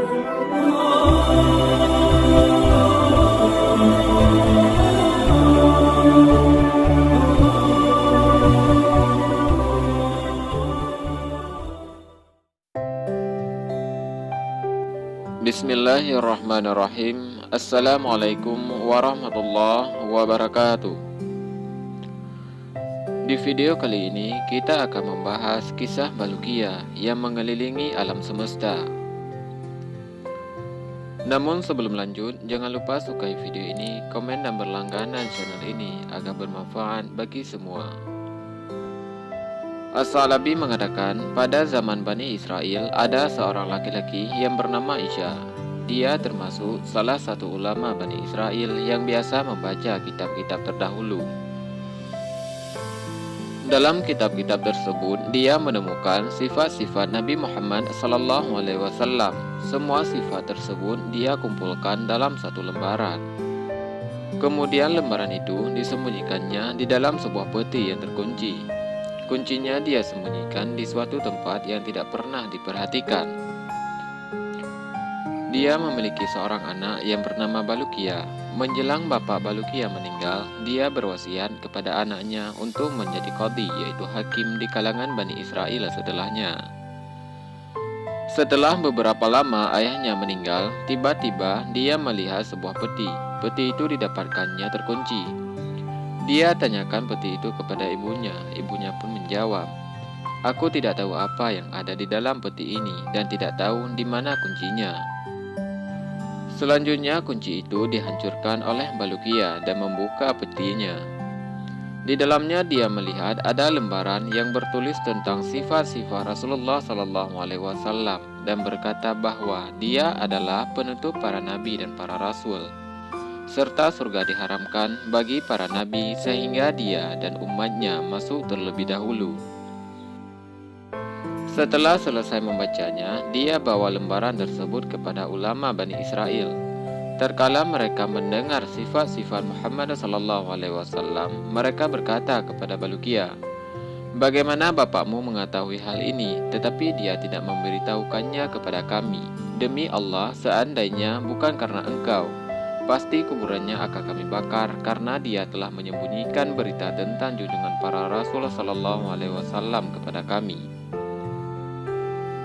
Bismillahirrahmanirrahim. Assalamualaikum warahmatullahi wabarakatuh. Di video kali ini kita akan membahas kisah Baluqiyah yang mengelilingi alam semesta. Namun sebelum lanjut, jangan lupa sukai video ini, komen dan berlangganan channel ini agar bermanfaat bagi semua. As-Sa'labi mengatakan, pada zaman Bani Israel ada seorang laki-laki yang bernama Isya. Dia termasuk salah satu ulama Bani Israel yang biasa membaca kitab-kitab terdahulu. Dalam kitab-kitab tersebut, dia menemukan sifat-sifat Nabi Muhammad SAW. Semua sifat tersebut dia kumpulkan dalam satu lembaran. Kemudian lembaran itu disembunyikannya di dalam sebuah peti yang terkunci. Kuncinya dia sembunyikan di suatu tempat yang tidak pernah diperhatikan. Dia memiliki seorang anak yang bernama Baluqiyah. Menjelang bapak Baluqiyah meninggal, dia berwasiat kepada anaknya untuk menjadi qadhi, yaitu hakim di kalangan Bani Israel setelahnya. Setelah beberapa lama ayahnya meninggal, tiba-tiba dia melihat sebuah peti. Peti itu didapatkannya terkunci. Dia tanyakan peti itu kepada ibunya. Ibunya pun menjawab, "Aku tidak tahu apa yang ada di dalam peti ini dan tidak tahu di mana kuncinya." Selanjutnya kunci itu dihancurkan oleh Baluqiyah dan membuka petinya. Di dalamnya dia melihat ada lembaran yang bertulis tentang sifat-sifat Rasulullah SAW dan berkata bahwa dia adalah penutup para nabi dan para rasul, serta surga diharamkan bagi para nabi sehingga dia dan umatnya masuk terlebih dahulu. Setelah selesai membacanya, dia bawa lembaran tersebut kepada ulama Bani Israel. Terkala mereka mendengar sifat-sifat Muhammad SAW, mereka berkata kepada Baluqiyah, "Bagaimana bapakmu mengetahui hal ini, tetapi dia tidak memberitahukannya kepada kami? Demi Allah, seandainya bukan karena engkau, pasti kuburannya akan kami bakar, karena dia telah menyembunyikan berita tentang junjungan para Rasul SAW kepada kami."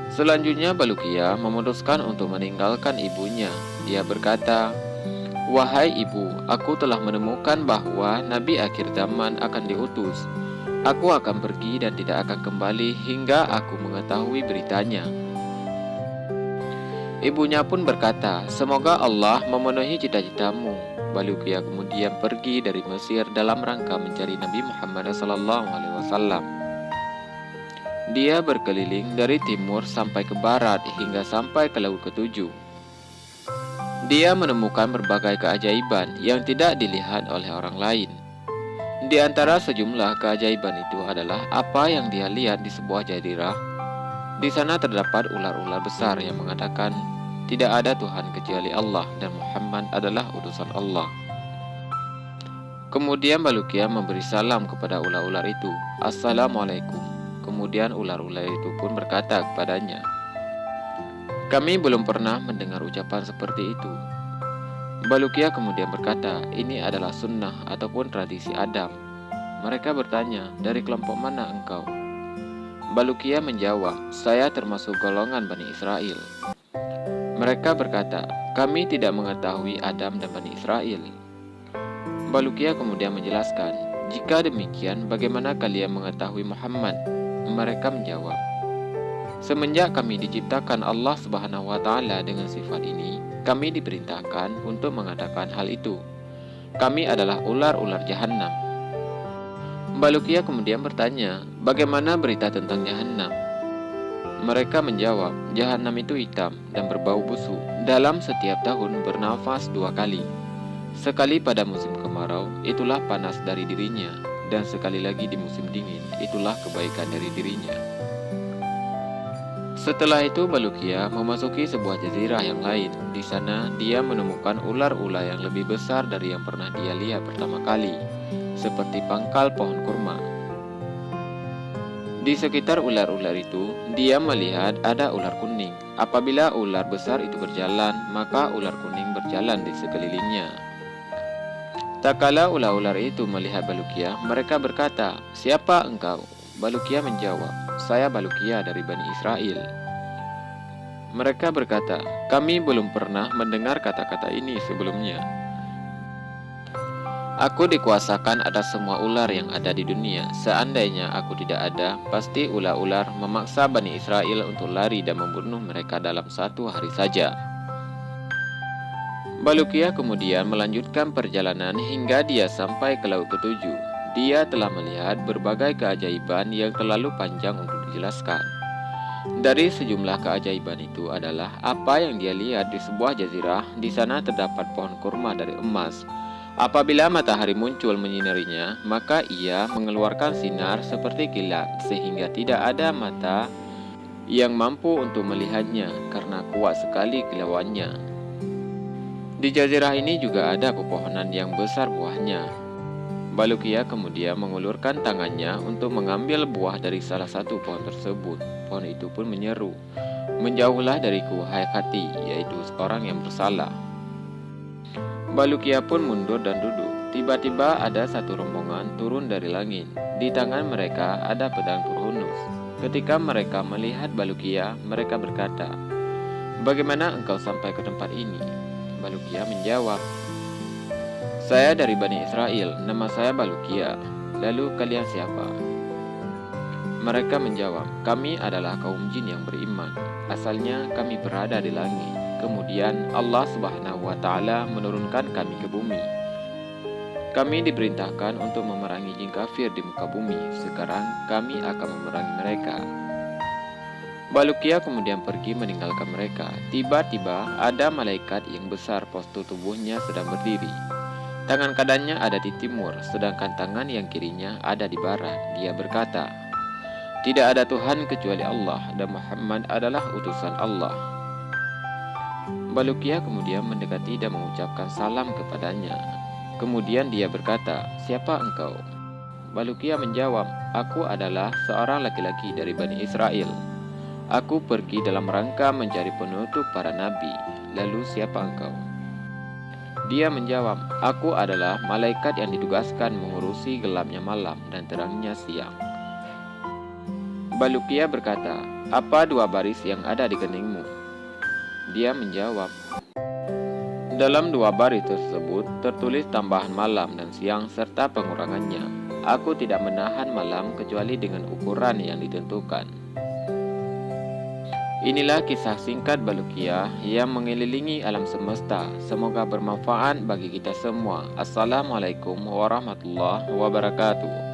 Selanjutnya Baluqiyah memutuskan untuk meninggalkan ibunya. Dia berkata, "Wahai ibu, aku telah menemukan bahwa Nabi akhir zaman akan diutus. Aku akan pergi dan tidak akan kembali hingga aku mengetahui beritanya." Ibunya pun berkata, "Semoga Allah memenuhi cita-citamu." Baluqiyah kemudian pergi dari Mesir dalam rangka mencari Nabi Muhammad SAW. Dia berkeliling dari timur sampai ke barat hingga sampai ke laut ketujuh. Dia menemukan berbagai keajaiban yang tidak dilihat oleh orang lain. Di antara sejumlah keajaiban itu adalah apa yang dia lihat di sebuah jazirah. Di sana terdapat ular-ular besar yang mengatakan, "Tidak ada Tuhan kecuali Allah dan Muhammad adalah utusan Allah." Kemudian Baluqiyah memberi salam kepada ular-ular itu, "Assalamualaikum." Kemudian ular-ular itu pun berkata kepadanya, "Kami belum pernah mendengar ucapan seperti itu." Baluqiyah kemudian berkata, "Ini adalah sunnah ataupun tradisi Adam." Mereka bertanya, "Dari kelompok mana engkau?" Baluqiyah menjawab, "Saya termasuk golongan Bani Israel." Mereka berkata, "Kami tidak mengetahui Adam dan Bani Israel." Baluqiyah kemudian menjelaskan, "Jika demikian, bagaimana kalian mengetahui Muhammad?" Mereka menjawab, "Semenjak kami diciptakan Allah Subhanahu wa Ta'ala dengan sifat ini, kami diperintahkan untuk mengatakan hal itu. Kami adalah ular-ular Jahannam." Baluqiyah kemudian bertanya, "Bagaimana berita tentang Jahannam?" Mereka menjawab, "Jahannam itu hitam dan berbau busuk. Dalam setiap tahun bernafas 2 kali. Sekali pada musim kemarau, itulah panas dari dirinya, dan sekali lagi di musim dingin, itulah kebaikan dari dirinya." Setelah itu Baluqiyah memasuki sebuah jazirah yang lain. Di sana dia menemukan ular-ular yang lebih besar dari yang pernah dia lihat pertama kali, seperti pangkal pohon kurma. Di sekitar ular-ular itu, dia melihat ada ular kuning. Apabila ular besar itu berjalan, maka ular kuning berjalan di sekelilingnya. Tak kala ular-ular itu melihat Baluqiyah, mereka berkata, "Siapa engkau?" Baluqiyah menjawab, "Saya Baluqiyah dari Bani Israel." Mereka berkata, "Kami belum pernah mendengar kata-kata ini sebelumnya. Aku dikuasakan atas semua ular yang ada di dunia. Seandainya aku tidak ada, pasti ular-ular memaksa Bani Israel untuk lari dan membunuh mereka dalam satu hari saja." Baluqiyah kemudian melanjutkan perjalanan hingga dia sampai ke laut ketujuh. Dia telah melihat berbagai keajaiban yang terlalu panjang untuk dijelaskan. Dari sejumlah keajaiban itu adalah apa yang dia lihat di sebuah jazirah. Di sana terdapat pohon kurma dari emas. Apabila matahari muncul menyinarinya, maka ia mengeluarkan sinar seperti kilat, sehingga tidak ada mata yang mampu untuk melihatnya karena kuat sekali kilauannya. Di jazirah ini juga ada pepohonan yang besar buahnya. Baluqiyah kemudian mengulurkan tangannya untuk mengambil buah dari salah satu pohon tersebut. Pohon itu pun menyeru, "Menjauhlah dariku, hai hati, yaitu seorang yang bersalah." Baluqiyah pun mundur dan duduk. Tiba-tiba ada satu rombongan turun dari langit. Di tangan mereka ada pedang Turhunus. Ketika mereka melihat Baluqiyah, mereka berkata, "Bagaimana engkau sampai ke tempat ini?" Baluqiyah menjawab, "Saya dari Bani Israel, nama saya Baluqiyah. Lalu kalian siapa?" Mereka menjawab, "Kami adalah kaum jin yang beriman. Asalnya kami berada di langit. Kemudian Allah Subhanahu wa Ta'ala menurunkan kami ke bumi. Kami diperintahkan untuk memerangi jin kafir di muka bumi. Sekarang kami akan memerangi mereka." Baluqiyah kemudian pergi meninggalkan mereka. Tiba-tiba ada malaikat yang besar, postur tubuhnya sedang berdiri. Tangan kanannya ada di timur, sedangkan tangan yang kirinya ada di barat. Dia berkata, "Tidak ada Tuhan kecuali Allah, dan Muhammad adalah utusan Allah." Baluqiyah kemudian mendekati dan mengucapkan salam kepadanya. Kemudian dia berkata, "Siapa engkau?" Baluqiyah menjawab, "Aku adalah seorang laki-laki dari Bani Israel. Aku pergi dalam rangka mencari penutup para nabi. Lalu siapa engkau?" Dia menjawab, "Aku adalah malaikat yang ditugaskan mengurusi gelapnya malam dan terangnya siang." Baluqiyah berkata, "Apa dua baris yang ada di keningmu?" Dia menjawab, "Dalam dua baris tersebut tertulis tambahan malam dan siang serta pengurangannya. Aku tidak menahan malam kecuali dengan ukuran yang ditentukan." Inilah kisah singkat Baluqiyah yang mengelilingi alam semesta. Semoga bermanfaat bagi kita semua. Assalamualaikum warahmatullahi wabarakatuh.